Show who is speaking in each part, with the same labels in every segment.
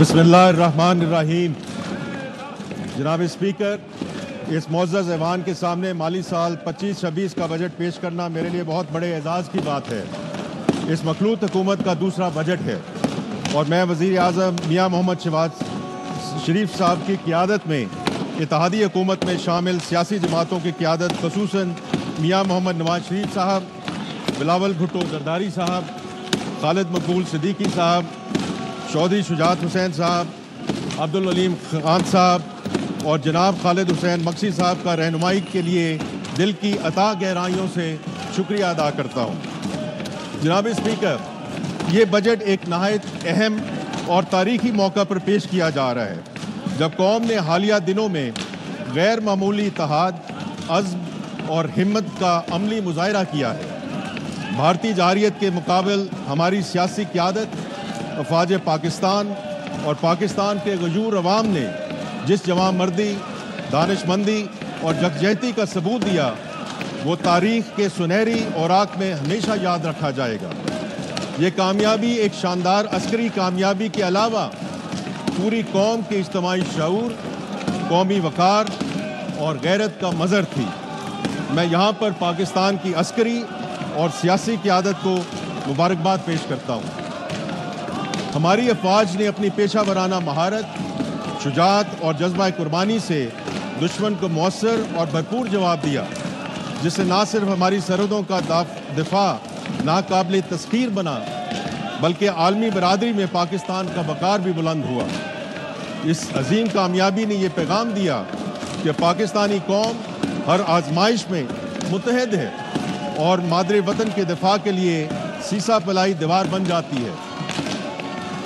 Speaker 1: बिस्मिल्लाहिर्रहमानिर्रहीम। जनाब स्पीकर, इस मुअज़्ज़ज़ ऐवान के सामने माली साल 25-26 का बजट पेश करना मेरे लिए बहुत बड़े एजाज़ की बात है। इस मखलूत हुकूमत का दूसरा बजट है और मैं वज़ीर आज़म मियाँ मोहम्मद शहबाज शरीफ साहब की क़ियादत में इत्तेहादी हुकूमत में शामिल सियासी जमातों की क़ियादत, ख़ुसूसन मियाँ मोहम्मद नवाज शरीफ साहब, बिलावल भुट्टो जरदारी साहब, खालिद मकबूल सिद्दीकी साहब, चौधरी शुजात हुसैन साहब, अब्दुल अलीम खान साहब और जनाब खालिद हुसैन मक्सी साहब का रहनुमाई के लिए दिल की अता गहराइयों से शुक्रिया अदा करता हूँ। जनाब स्पीकर, ये बजट एक नहायत अहम और तारीखी मौका पर पेश किया जा रहा है, जब कौम ने हालिया दिनों में गैर मामूली इत्तेहाद, अज़्म और हिम्मत का अमली मुज़ाहिरा किया है। भारतीय जारियत के मुकाबल हमारी सियासी क़ियादत, अफ़वाज पाकिस्तान और पाकिस्तान के गजूर अवाम ने जिस जवां मर्दी, दानिशमंदी और यकजहती का सबूत दिया, वो तारीख़ के सुनहरी औराक में हमेशा याद रखा जाएगा। ये कामयाबी एक शानदार अस्करी कामयाबी के अलावा पूरी कौम के इज्तिमाई शऊर, कौमी वक़ार और गैरत का मज़हर थी। मैं यहाँ पर पाकिस्तान की अस्करी और सियासी क़ियादत को मुबारकबाद पेश करता हूँ। हमारी अफ़वाज ने अपनी पेशा वराना महारत, शुजात और जज्बा कुर्बानी से दुश्मन को मौसर और भरपूर जवाब दिया, जिससे ना सिर्फ हमारी सरहदों का दिफा नाकाबिल तस्खीर बना, बल्कि आलमी बरादरी में पाकिस्तान का वक़ार भी बुलंद हुआ। इस अजीम कामयाबी ने यह पैगाम दिया कि पाकिस्तानी कौम हर आजमाइश में मुत्तहद है और मादरे वतन के दिफा के लिए सीसा पलाई दीवार बन जाती है।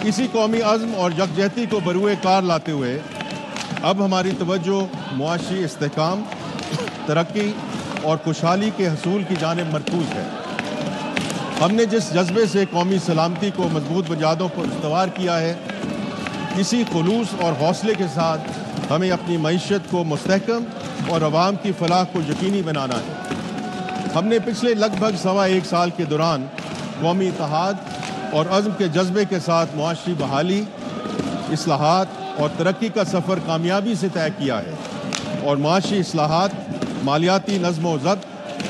Speaker 1: इसी कौमी अज़्म और यकजहती को बरूए कार लाते हुए अब हमारी तवज्जो मुआशी इस्तेहकाम, तरक्की और खुशहाली के हसूल की जानिब मरकूज़ है। हमने जिस जज्बे से कौमी सलामती को मजबूत बुनियादों पर इस्तवार किया है, इसी खुलूस और हौसले के साथ हमें अपनी मईशत को मुस्तहकम और अवाम की फलाह को यकीनी बनाना है। हमने पिछले लगभग 1.25 साल के दौरान कौमी इत्तेहाद और अज़्म के जज्बे के साथ मुआशी बहाली, इस्लाहात और तरक्की का सफ़र कामयाबी से तय किया है और मुआशी इस्लाहात, मालियाती नज़्म व ज़ब्त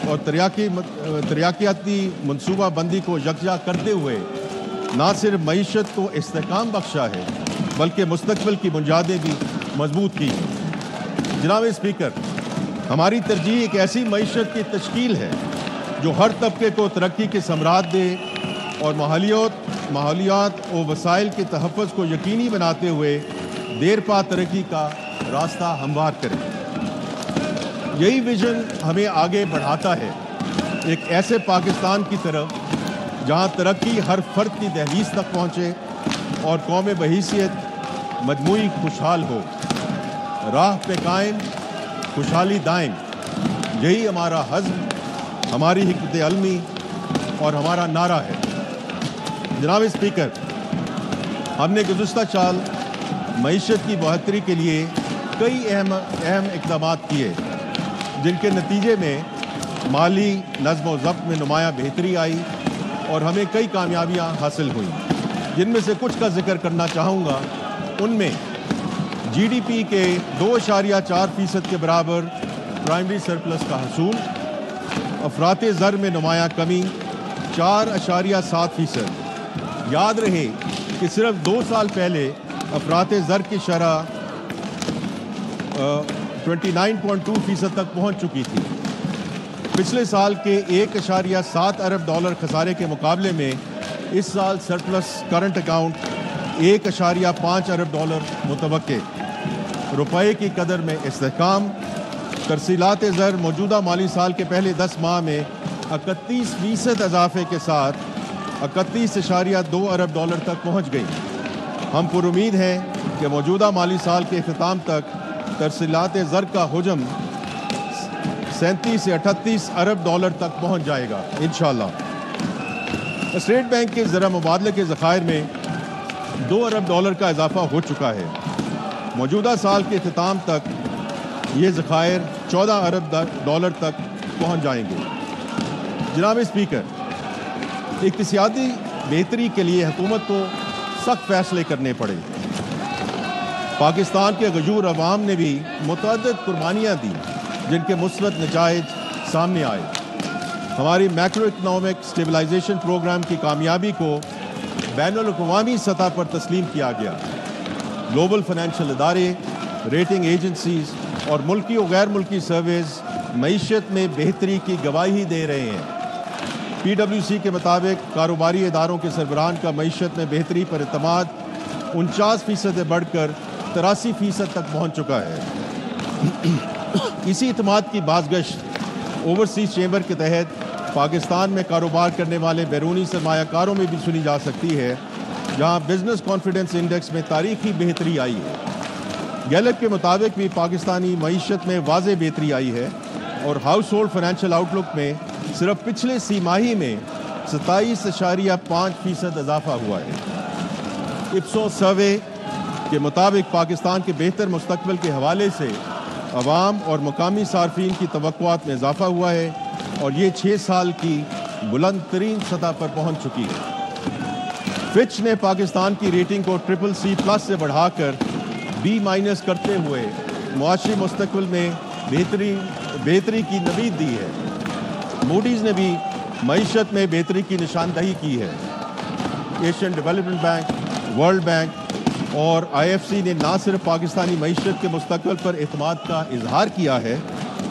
Speaker 1: और तरक्याती मनसूबा बंदी को यकजा करते हुए ना सिर्फ मईशत को इस्तेहकाम बख्शा है, बल्कि मुस्तक़बिल की बुनियादें भी मजबूत की हैं। जनाब स्पीकर, हमारी तरजीह एक ऐसी मईशत की तश्कील है जो हर तबके को तरक्की के समरात दे और माहौलियात और वसाइल के तहफ़्फ़ुज़ को यकीनी बनाते हुए देर पा तरक्की का रास्ता हमवार करे। यही विज़न हमें आगे बढ़ाता है एक ऐसे पाकिस्तान की तरफ जहां तरक्की हर फ़र्द की दहलीज़ तक पहुँचे और कौम बहैसियत मजमूई खुशहाल हो। राह पे कायम, खुशहाली दायम, यही हमारा हज़्म, हमारी हिकमत अलमी और हमारा नारा है। जनाब स्पीकर, हमने गुज़श्ता साल मईशत की बहतरी के लिए कई अहम इक़दामात किए, जिनके नतीजे में माली नज़्म व ज़ब्त में नुमायाँ बेहतरी आई और हमें कई कामयाबियाँ हासिल हुई। जिनमें से कुछ का जिक्र करना चाहूँगा। उनमें GDP के 2.4% के बराबर प्राइमरी सरप्लस का हसूल, अफराते ज़र में नुमायाँ कमी 4.7%। याद रहे कि सिर्फ 2 साल पहले अफराते ज़र की शरह 29.2% तक पहुँच चुकी थी। पिछले साल के 1.7 अरब डॉलर खसारे के मुकाबले में इस साल सरप्लस करंट अकाउंट 1.5 अरब डॉलर मुतवक्के। रुपये की कदर में इस्तेहकाम, तरसीलात ज़र मौजूदा माली साल के पहले 10 माह में 31% इजाफे के साथ 31.2 अरब डॉलर तक पहुंच गई। हम पुरुमीद हैं कि मौजूदा माली साल के अख्ताम तक तरसीलात ज़र का हुजम 37 से 38 अरब डॉलर तक पहुंच जाएगा इंशाअल्लाह। स्टेट बैंक के ज़रा मुबादले के ज़खायर में 2 अरब डॉलर का इजाफा हो चुका है। मौजूदा साल के अख्ताम तक ये ज़खायर 14 अरब डॉलर तक पहुंच जाएंगे। जनाब स्पीकर, इक़्तिसादी बेहतरी के लिए हुकूमत को सख्त फैसले करने पड़े। پاکستان کے غیور عوام نے بھی متعدد قربانیاں دی جن کے مثبت نتائج سامنے آئے۔ ہماری میکرو اکنامک اسٹیبلائزیشن پروگرام کی کامیابی کو بین الاقوامی سطح پر تسلیم کیا گیا۔ گلوبل فائنینشیل ادارے، ریٹنگ ایجنسیز اور ملکی و غیر ملکی سرویز معیشت میں بہتری کی گواہی دے رہے ہیں۔ PwC کے مطابق کاروباری اداروں کے سربراہان کا معیشت میں بہتری پر اعتماد 49% سے بڑھ کر 83% تک پہنچ چکا ہے۔ اسی اعتماد کی بازگشت اوورسیز چیمبر کے تحت پاکستان میں کاروبار کرنے والے بیرونی سرمایہ کاروں میں بھی سنی جا سکتی ہے، جہاں بزنس کانفیڈنس انڈیکس میں تاریخی بہتری آئی ہے۔ گیلپ کے مطابق بھی پاکستانی معیشت میں واضح بہتری آئی ہے اور ہاؤس ہولڈ فائنینشیل آؤٹ لک میں صرف پچھلے 3 ماہی میں 27.5% اضافہ ہوا ہے۔ اپسوس سروے کے مطابق پاکستان کے بہتر مستقبل کے حوالے سے عوام اور مقامی صارفین کی توقعات میں اضافہ ہوا ہے اور یہ 6 سال کی بلند ترین سطح پر پہنچ چکی ہے۔ فچ نے پاکستان کی ریٹنگ کو CCC+ سے بڑھا کر B- کرتے ہوئے معاشی مستقبل میں بہتری کی نوید دی ہے۔ موڈیز نے بھی معیشت میں بہتری کی نشاندہی کی ہے۔ Asian development bank, world bank اور IFC نے نہ صرف پاکستانی معیشت کے مستقبل پر اعتماد کا اظہار کیا ہے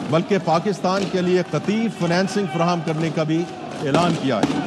Speaker 1: بلکہ پاکستان کے لیے قطعی فنانسنگ فراہم کرنے کا بھی اعلان کیا ہے۔